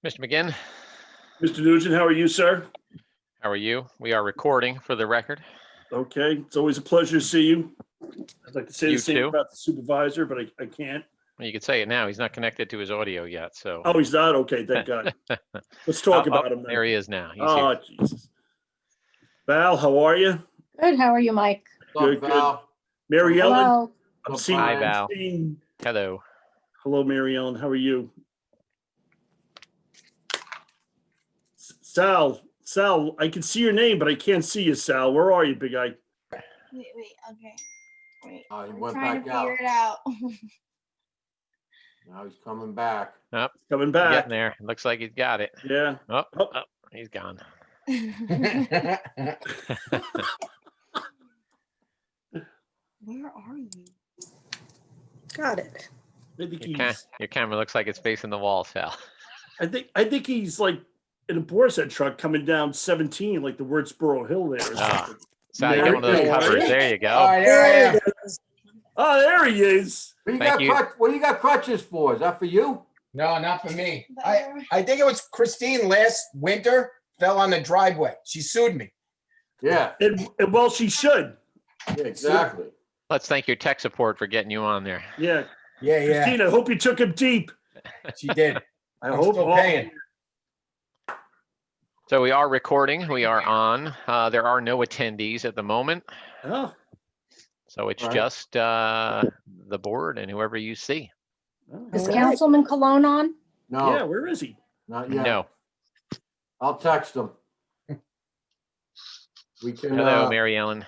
Mr. McGinn, Mr. Nugent, how are you, sir? how are you? We are recording for the record. Okay, it's always a pleasure to see you. I'd like to say You the same too. about the supervisor, but I can't. Well, you could say it now. He's not connected to his audio yet, so. Oh, he's not? Okay, thank God. Let's talk about him then. There he is now. He's Oh, here. Jesus. Val, how are you? Good. How are you, Mike? Good, good. Mary Ellen? Hello. I'm seeing, Hi, Val. Hello, Hello. Mary Ellen. How are you? Sal, I can see your name, but I can't see you, Sal. Where are you, big guy? Wait, okay. Wait. He I'm went trying back to out. figure it out. Now he's coming back. Oh, Coming he's back. getting there. Looks like he's got it. Yeah. Oh, Oh. oh, he's gone. Where are you? Got it. I think Your camera looks like it's facing the wall, Sal. I think he's like in a Borset truck coming down 17, like the Wurtsboro Hill there. Or Ah. something. Sal, you got one of those There covers. you There you All go. right, there I am. Oh, there he is. What Thank you. What do you got crutches for? Is that for you? No, not for me. There. I think it was Christine last winter fell on the driveway. She sued me. Yeah, And well, she should. yeah, exactly. Let's thank your tech support for getting you on there. Yeah. Yeah, Christine, I hope you took him deep. she did. I I'm hope. still Oh, paying. So we are recording. We are on. There are no attendees at the moment. oh, So it's Right. just the board and whoever you see. Is okay. Councilman Cologne on? No, Yeah, where is he? not yet. No. I'll text him. We can. Hello, Mary Ellen.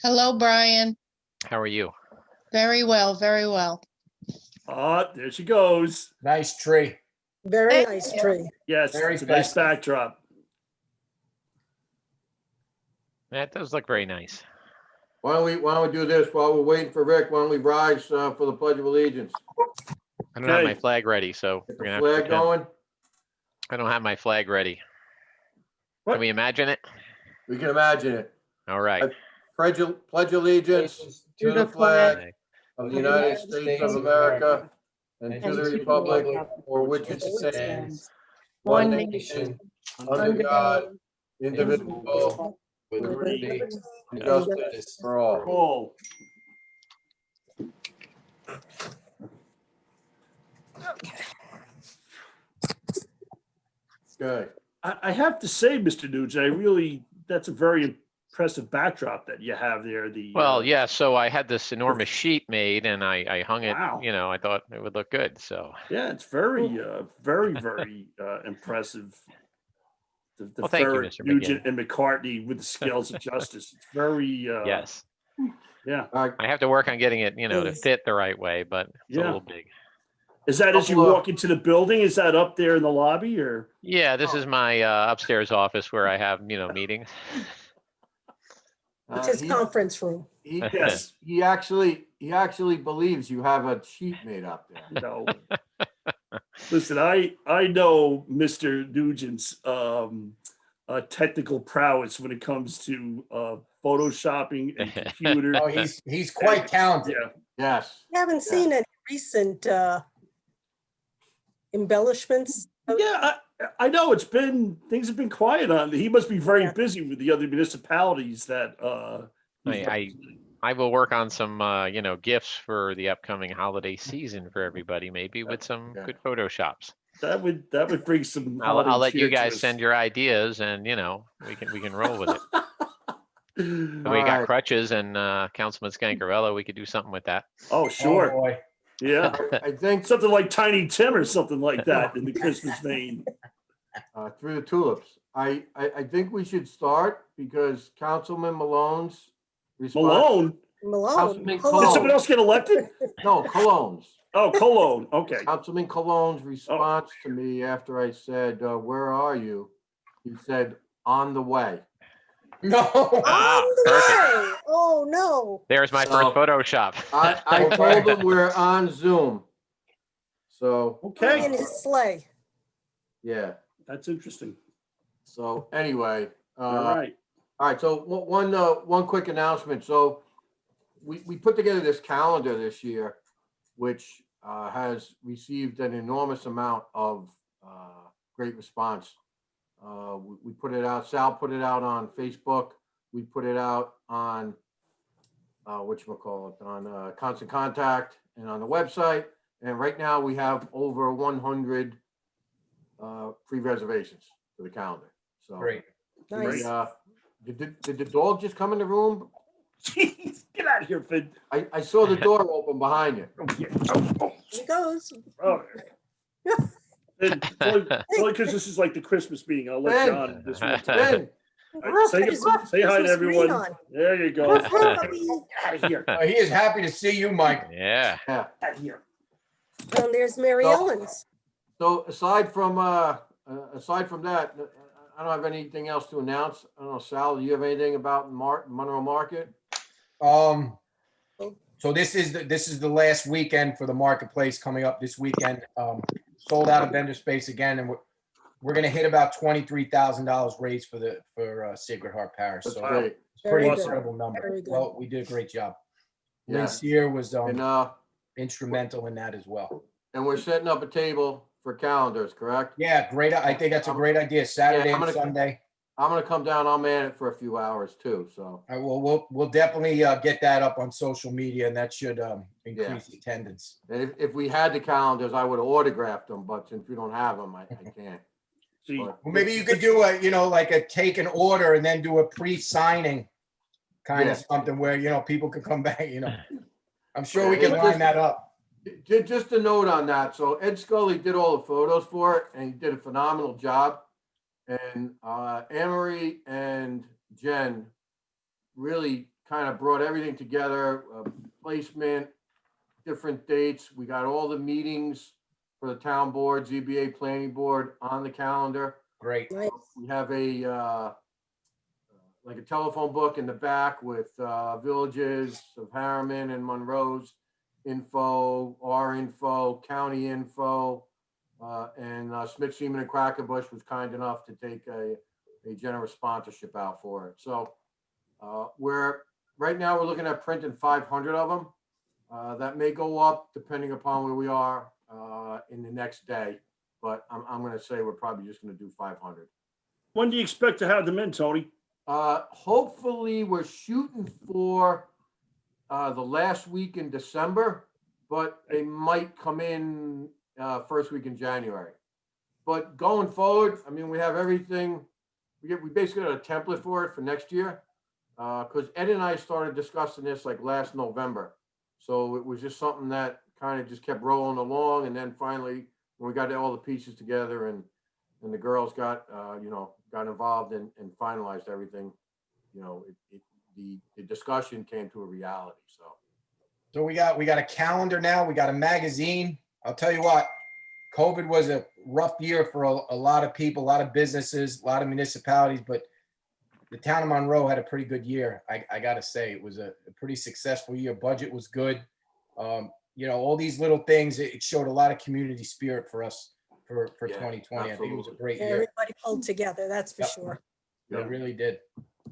Hello, Brian. How are you? Very well, very well. Oh, there she goes. Nice tree. Very nice tree. Yes, Very it's a nice festive. backdrop. That does look very nice. Why don't we do this while we're waiting for Rick? Why don't we rise for the Pledge of Allegiance? I don't have Okay. my flag ready, so Get we're the gonna have to flag pretend. going. I don't have my flag ready. What? Can we imagine it? We can imagine it. All right. Pledge allegiance to the flag of the United States of America and to the republic for which it stands, one nation, under God, indivisible, with liberty and justice for all. Oh, Okay. I have to say, Mr. Nugent, that's a very impressive backdrop that you have there. Well, yeah, so I had this enormous sheet made and I hung it, Wow. I thought it would look good, so. Yeah, it's very, very impressive. The Well, thank you, Ferret, Mr. Nugent, McGinn. and McCartney with the scales of justice. It's very, Yes, yeah. All right. I have to work on getting it, to Yes. fit the right way, but it's a Yeah. little big. Is that as you Couple of- walk into the building? Is that up there in the lobby or? Yeah, this is my upstairs office where I have, meetings. It's his He- conference room. Yes. He actually believes you have a sheet made up there. No. Listen, I know Mr. Nugent's technical prowess when it comes to photoshopping and computer. Oh, he's quite talented. Yeah. Yes. I haven't seen any recent embellishments. Yeah, I know things have been quiet on. He must be very Yeah. busy with the other municipalities that he's I will work on some, gifts for the upcoming holiday season for everybody, maybe with some Yeah. good photoshops. that would bring some I'll holiday let you cheer to guys us. send your ideas and, we can roll with it. And we got Alright. crutches and Councilman Scancarello, we could do something with that. Oh, Oh, sure. boy. Yeah. I think Something like Tiny Tim or something like that in the Christmas vein. through the tulips. I think we should start because Councilman Malone's response. Malone? Malone. Councilman Hello. Did someone else get elected? No, Cologne's. Oh, Cologne. Okay. Councilman Cologne's response to me after I said, "Where are you?" He said, "On the way." No. Ah, On the perfect. way. Oh, no. There's my So- first Photoshop. I told him we're on Zoom. So, In Okay. his sleigh. yeah. That's interesting. So anyway, All right. all right. So one quick announcement. So we put together this calendar this year, which has received an enormous amount of great response. We put it out, Sal put it out on Facebook. We put it out on, whatchamacallit, on Constant Contact and on the website. And right now we have over 100 pre-reservations for the calendar. So Great. Nice. did the dog just come in the room? Jeez, get out of here, Finn. I saw the door open behind you. Oh, yeah. Oh, Here he goes. oh. Finn, it's only because this is like the Christmas meeting. I'll let Ben. John this one. Ben, All right, say Christmas- say hi to Christmas green everyone. on. There you go. Hey, Get puppy. out of here. He is happy to see you, Mike. Yeah. yeah. Out of here. And there's Mary So- Ellen's. So aside from that, I don't have anything else to announce. I don't know, Sal, do you have anything about Monroe Market? So this is the last weekend for the marketplace coming up this weekend. Sold out of vendor space again, and we're gonna hit about $23,000 raised for Sacred Heart Parish. That's So great. it's a pretty Very good. incredible number. Very good. Well, we did a great job. Yeah. Lynn Sear was And instrumental in that as well. we're setting up a table for calendars, correct? Yeah, great. I think that's a great idea. Saturday I'm and gonna- Sunday. I'm gonna come down, I'll man it for a few hours too, so. We'll definitely get that up on social media, and that should increase attendance. And if we had the calendars, I would have autographed them, but since we don't have them, I can't. See, But- Well, maybe you could do like a take an order and then do a pre-signing kind of Yeah. something where, people could come back, I'm sure Yeah, we can it line just- that up. Just a note on that. So Ed Scully did all the photos for it and he did a phenomenal job. And Amory and Jen really kind of brought everything together, placement, different dates. We got all the meetings for the town board, ZBA planning board on the calendar. Great. Nice. We have like a telephone book in the back with villages of Harriman and Monroe's info, our info, county info, and Smith, Seaman, and Quackenbush was kind enough to take a generous sponsorship out for it. So right now we're looking at printing 500 of them. That may go up depending upon where we are in the next day, but I'm going to say we're probably just going to do 500. when do you expect to have them in, Tony? Hopefully we're shooting for the last week in December, but they might come in first week in January. But going forward, I mean, we have everything. We basically got a template for it for next year. Because Ed and I started discussing this like last November. So it was just something that kind of just kept rolling along. And then finally, when we got all the pieces together and the girls got, got involved and finalized everything, the discussion came to a reality. So we got a calendar now. We got a magazine. I'll tell you what, COVID was a rough year for a lot of people, a lot of businesses, a lot of municipalities, but the town of Monroe had a pretty good year. I got to say, it was a pretty successful year. Budget was good. All these little things, it showed a lot of community spirit for us for Yeah, 2020. I think it was a absolutely. great year. Everybody pulled together, that's for Yep. sure. It really did.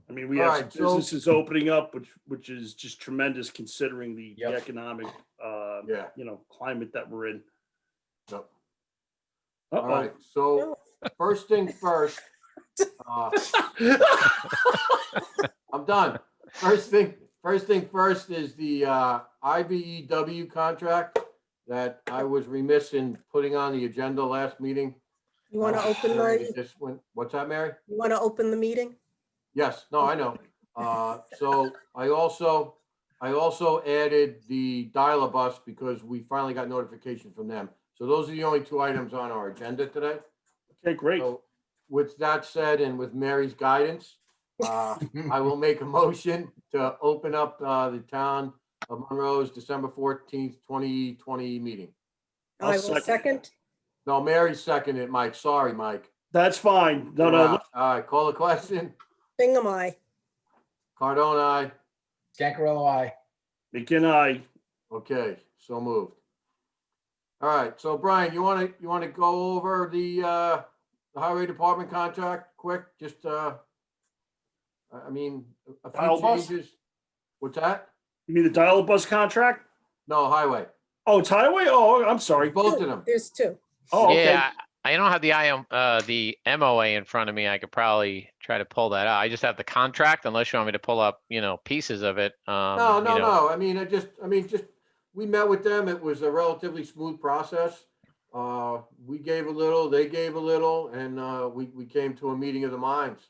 I mean, we All have some right, so- businesses opening up, which is just tremendous considering the Yep. economic, Yeah. climate that we're in. Yep. Uh-oh. All right. So first thing first, I'm done. First thing first is the IBEW contract that I was remiss in putting on the agenda last meeting. You want to open What's that, Mary? you want to open the meeting? Yes, no, I know. So I also added the dial-a-bus because we finally got notification from them. So those are the only two items on our agenda today. Okay, great. So with that said, and with Mary's guidance, I will make a motion to open up the town of Monroe's December 14th, 2020 meeting. I'll I will second. second. No, Mary seconded it, Mike. Sorry, Mike. That's fine. No, You're no. out. All right, call the question. Bingham, I. Cardone, aye. Scancarello, aye. McKin, I. Okay, so moved. All right, so Brian, you want to go over the highway department contract quick? Just I mean, a few Dial bus? changes. What's that? You mean the dial bus contract? No, highway. Oh, it's highway? Oh, I'm sorry. Both of them. There's two. Oh, okay. Yeah, I don't have the MOA in front of me. I could probably try to pull that out. I just have the contract, unless you want me to pull up, pieces of it. No. I mean, we met with them. It was a relatively smooth process. We gave a little, they gave a little, and we came to a meeting of the minds.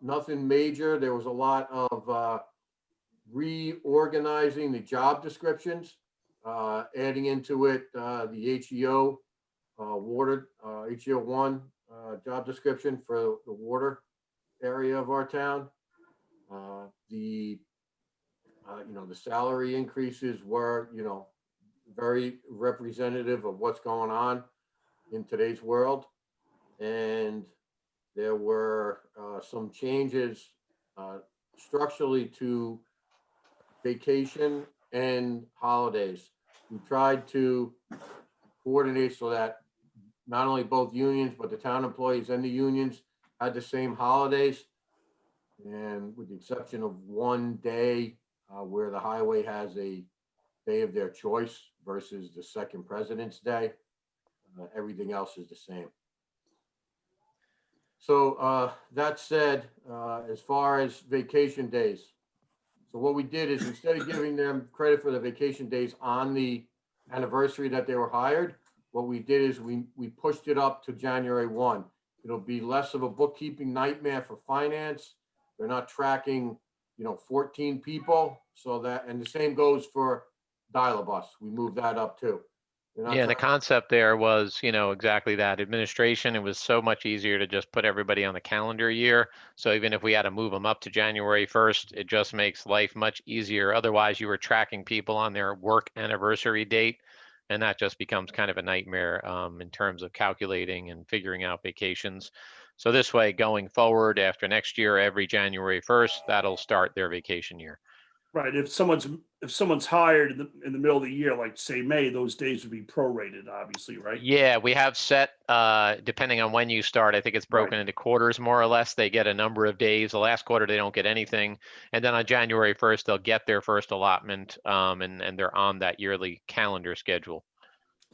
Nothing major. There was a lot of reorganizing the job descriptions, adding into it the HEO water, HEO 1 job description for the water area of our town. The salary increases were, very representative of what's going on in today's world. And there were some changes structurally to vacation and holidays. We tried to coordinate so that not only both unions, but the town employees and the unions had the same holidays. And with the exception of one day where the highway has a day of their choice versus the second President's Day, everything else is the same. So that said, as far as vacation days, so what we did is instead of giving them credit for the vacation days on the anniversary that they were hired, what we did is we pushed it up to January 1. It'll be less of a bookkeeping nightmare for finance. They're not tracking, 14 people. So that, and the same goes for Dial-A-Bus. We moved that up too. Yeah, the concept there was, exactly that. Administration, it was so much easier to just put everybody on the calendar year. So even if we had to move them up to January 1st, it just makes life much easier. Otherwise, you were tracking people on their work anniversary date, and that just becomes kind of a nightmare in terms of calculating and figuring out vacations. So this way, going forward after next year, every January 1st, that'll start their vacation year. Right. If someone's hired in the middle of the year, like say May, those days would be prorated, obviously, right? Yeah, we have set, depending on when you start, I think it's broken into quarters more or less. They get a number of days. The last quarter, they don't get anything. And then on January 1st, they'll get their first allotment, and they're on that yearly calendar schedule.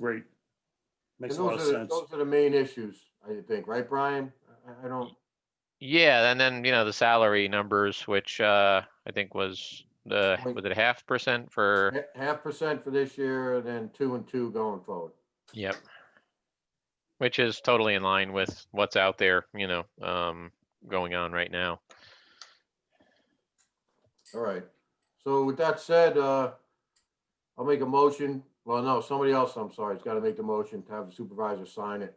Great. Makes a And lot of sense. those are the main issues, I think, right, Brian? I don't. Yeah, and then, the salary numbers, which I think was it 0.5% for? 0.5% for this year, and then 2 and 2 going forward. Yep. Which is totally in line with what's out there, going on right now. All right. So with that said, I'll make a motion. Well, no, somebody else, I'm sorry, has got to make the motion to have the supervisor sign it.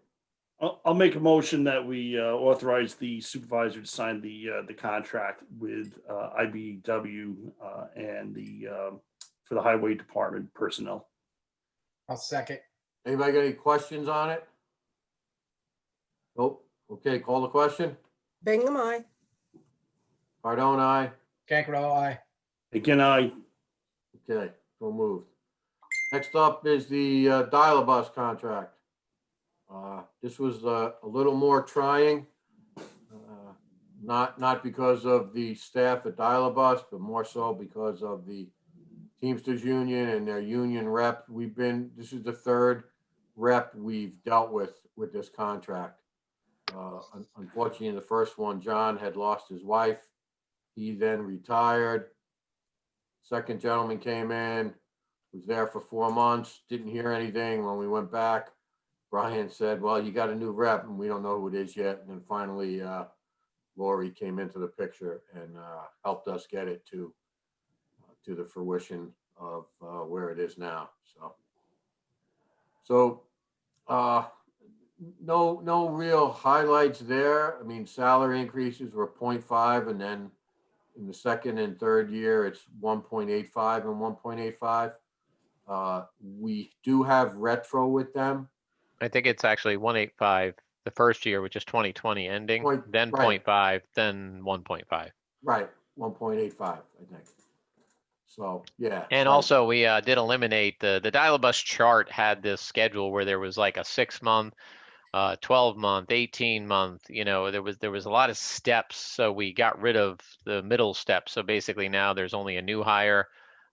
I'll make a motion that we authorize the supervisor to sign the contract with IBW and for the highway department personnel. I'll second. Anybody got any questions on it? Nope. Okay, call the question. Bingham, I. Cardone, aye. Cankrell, aye. Again, Okay, so moved. Next up is the Dial-A-Bus contract. This was a little more trying, not because of the staff at Dial-A-Bus, but more so because of the Teamsters Union and their union rep. This is the third rep we've dealt with this contract. Unfortunately, in the first one, John had lost his wife. He then retired. Second gentleman came in, was there for 4 months, didn't hear anything. When we went back, Brian said, well, you got a new rep and we don't know who it is yet. And then finally, Lori came into the picture and helped us get it to the fruition of where it is now. So no real highlights there. I mean, salary increases were 0.5, and then in the second and third year, it's 1.85 and 1.85. We do have retro with them. I think it's actually 1.85 the first year, which is 2020 ending, then right. 0.5, then 1.5. Right, 1.85, I think. So, yeah. And also we did eliminate the Dial-A-Bus chart had this schedule where there was like a 6-month, 12-month, 18-month, there was a lot of steps. So we got rid of the middle step. So basically now there's only a new hire,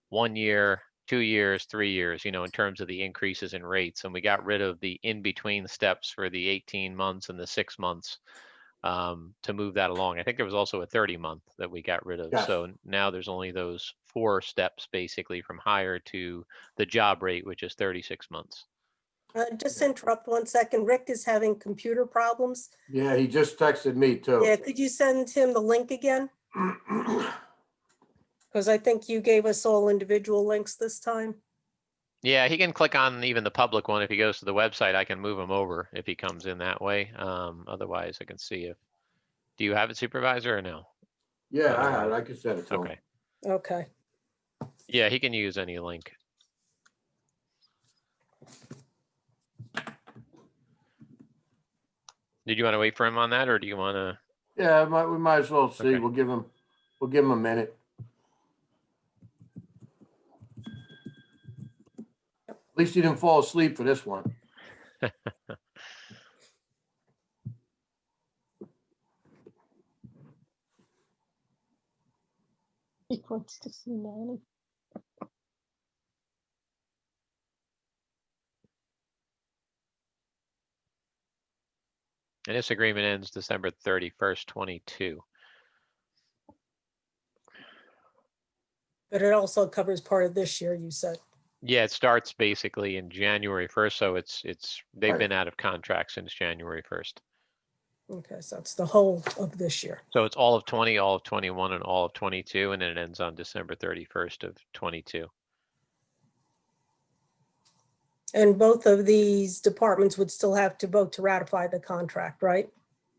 1 year, 2 years, 3 years, in terms of the increases in rates. And we got rid of the in-between steps for the 18 months and the 6 months to move that along. I think there was also a 30-month that we got rid of. Yes. So now there's only those 4 steps basically from hire to the job rate, which is 36 months. Just interrupt 1 second. Rick is having computer problems. Yeah, he just texted me Yeah, too. could you send him the link again? Because I think you gave us all individual links this time. Yeah, he can click on even the public one. If he goes to the website, I can move him over if he comes in that way. Otherwise, I can see if, do you have it, Supervisor, or no? Yeah, I have it. I can send it to him. Okay. Okay. Yeah, he can use any link. Did you want to wait for him on that, or do you want to? Yeah, we might as well see. Okay. We'll give him a minute. At least he didn't fall asleep for this one. He wants to see Nanny. And this agreement ends December 31st, 22. But it also covers part of this year, you said. Yeah, it starts basically in January 1st, so they've Right. been out of contract since January 1st. Okay, so it's the whole of this year. So it's all of 20, all of 21, and all of 22, and then it ends on December 31st of 22. And both of these departments would still have to vote to ratify the contract, right?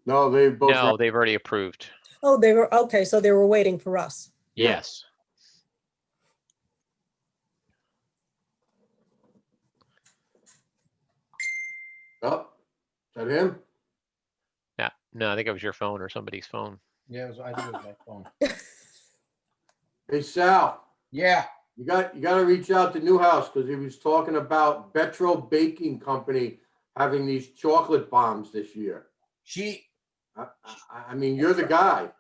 No, they both. No, they've already approved. Oh, they were, okay, so they were waiting for us. Yeah. Yes. Oh, is that him? Yeah. No, I think it was your phone or somebody's phone. Yeah, I think it was my phone. Hey, Sal, Yeah, you got to reach out to Newhouse because he was talking about Betro Baking Company having these chocolate bombs this year. I mean, you're the guy.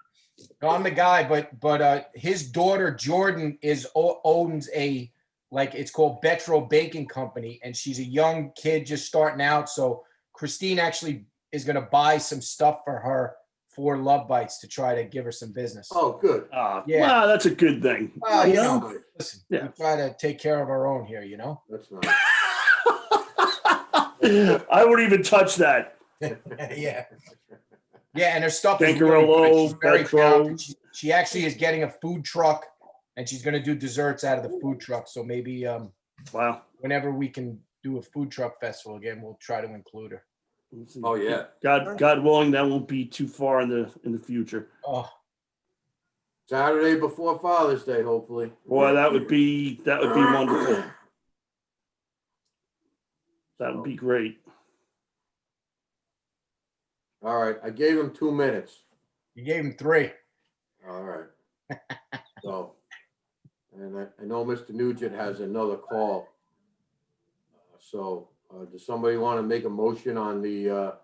no, I'm the guy, but his daughter Jordan owns it's called Betro Baking Company, and she's a young kid just starting out. So Christine actually is gonna buy some stuff for her for Love Bites to try to give her some business. Oh, good. Yeah. Well, that's a good thing. Well, you Yeah. know, listen, we Yeah. try to take care of our own here, you know? That's nice. I wouldn't even touch that. Yeah. Yeah, and her stuff is really Gancarello, good. She's very Petro. talented. She actually is getting a food truck, and she's gonna do desserts out of the food truck. So maybe Wow. whenever we can do a food truck festival again, we'll try to include her. Oh, yeah. God willing, that won't be too far in the future. Oh, Saturday before Father's Day, hopefully. Boy, that would be wonderful. That would be great. All right, I gave him 2 minutes. you gave him 3. All right. So, and I know Mr. Nugent has another call. So, does somebody want to make a motion on the,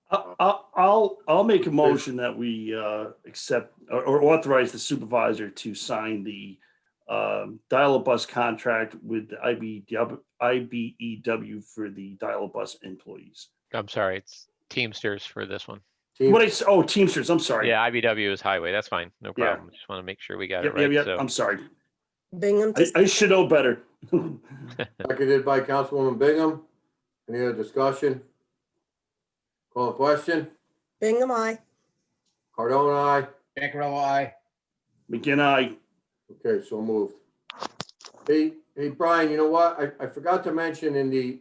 I'll make a motion that we accept or authorize the supervisor to sign the dial-a-bus contract with the IBEW for the dial-a-bus employees. I'm sorry, it's Teamsters for this one. team? Teamsters, I'm sorry. Yeah, IBW is highway. That's fine. No Yeah. problem. Just want to make sure we got Yep, it right. yep, So I'm sorry. Bingham, I should know better. Seconded by Councilwoman Bingham. Any other discussion? Call the question. Bingham, I. Cardone, aye. Gancarello, aye. McGinn, aye. Okay, so moved. Hey, Brian, you know what? I forgot to mention in the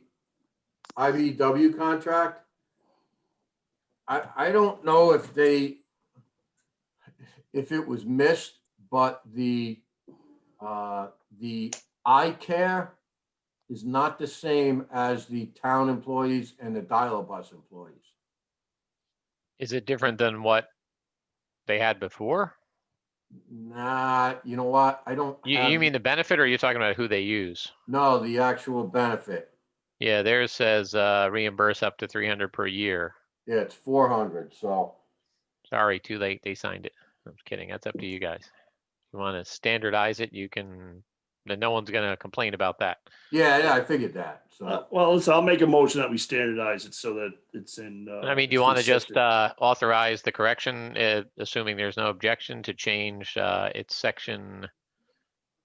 IBW contract, I don't know if it was missed, but the eye care is not the same as the town employees and the dial-a-bus employees. is it different than what they had before? Nah, you know what? I don't You have, mean the benefit, or are you talking about who they use? no, the actual benefit. Yeah, theirs says reimburse up to 300 per year. Yeah, it's 400, so. Sorry, too late. They signed it. I'm just kidding. That's up to you guys. If you want to standardize it, you can then no one's gonna complain about that. Yeah, I figured that, so. Well, listen, I'll make a motion that we standardize it so that it's in. I mean, do you it's want to just consistent. authorize the correction, assuming there's no objection to change its section?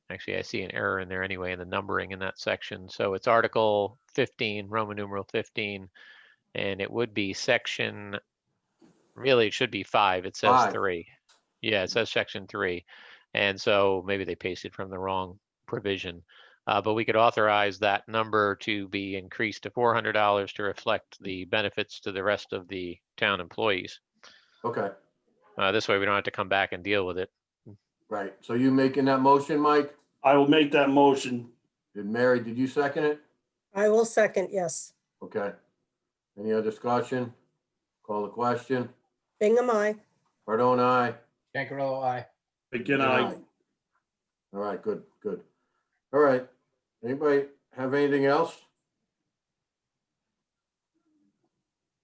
Actually, I see an error in there anyway in the numbering in that section. So it's Article 15, Roman numeral 15, and it would be section, really, it should be 5. It says 5. 3. Yeah, it says section 3. And so maybe they pasted from the wrong provision. But we could authorize that number to be increased to $400 to reflect the benefits to the rest of the town employees. Okay, This way we don't have to come back and deal with it. right. So you making that motion, Mike? I will make that motion. Mary, did you second it? I will second, yes. Okay. Any other discussion? Call the question. Bingham, I. Cardone, aye. Cancarello, aye. Again, All I, right, good. All right. Anybody have anything else?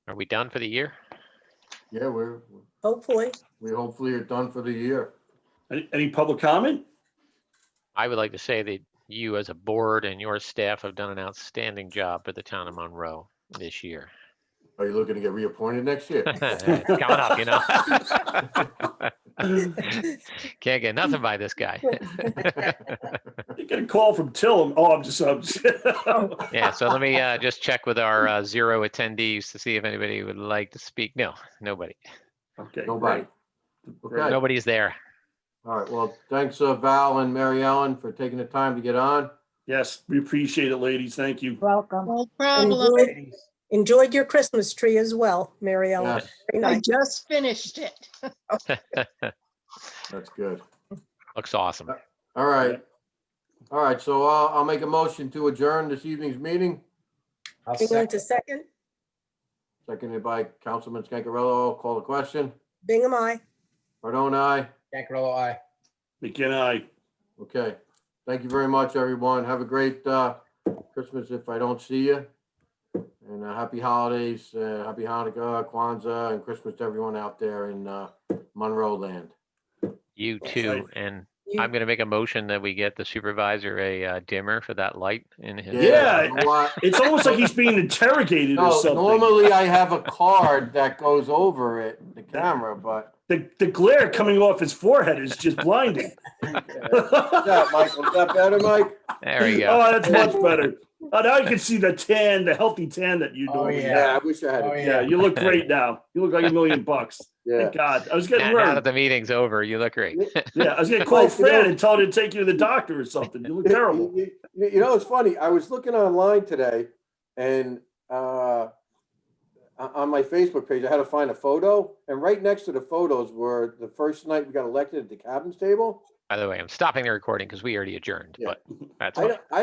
Are we done for the year? Yeah, Hopefully. we hopefully are done for the year. any public comment? I would like to say that you as a board and your staff have done an outstanding job for the town of Monroe this year. Are you looking to get reappointed next year? It's coming up, you know. Can't get nothing by this guy. You get a call from Tomm. Oh, I'm just. Yeah, so let me just check with our 0 attendees to see if anybody would like to speak. No, nobody. Okay. Nobody. Great. Okay. Nobody's there. All right, well, thanks Val and Mary Ellen for taking the time to get on. Yes, we appreciate it, ladies. Thank you. Welcome. No problem. Enjoyed your Christmas tree as well, Mary Ellen. Yes, Very I nice. just finished it. that's good. Looks awesome. All right. All right, so I'll make a motion to adjourn this evening's meeting, I'll Bingham to second. second. seconded by Councilman Scancarello. Call the question. Bingham, I. Cardone, aye. Cancarello, aye. Again, I. Okay. Thank you very much, everyone. Have a great Christmas if I don't see you. And happy holidays, happy Hanukkah, Kwanzaa, and Christmas to everyone out there in Monroe land. You too. And You- I'm going to make a motion that we get the supervisor a dimmer for that light in his. Yeah. you know what? It's almost like he's being interrogated or No, something. normally I have a card that goes over it, the camera, but. The glare coming off his forehead is just blinding. Yeah, Michael, is that better, Mike? There we go. Oh, that's much better. Oh, now you can see the tan, the healthy tan that you Oh, do. yeah. I wish I had Oh, it. Yeah, you look great now. You look like $1 million. Yeah. Thank God. I was getting Now that worried. the meeting's over, you look great. Yeah, I was gonna call Mike, you know- Fran and tell her to take you to the doctor or something. You look terrible. You know, it's funny. I was looking online today and on my Facebook page, I had to find a photo. And right next to the photos were the first night we got elected at the captain's table. By the way, I'm stopping the recording because we already adjourned, Yeah. but that's I fine. don't, I don't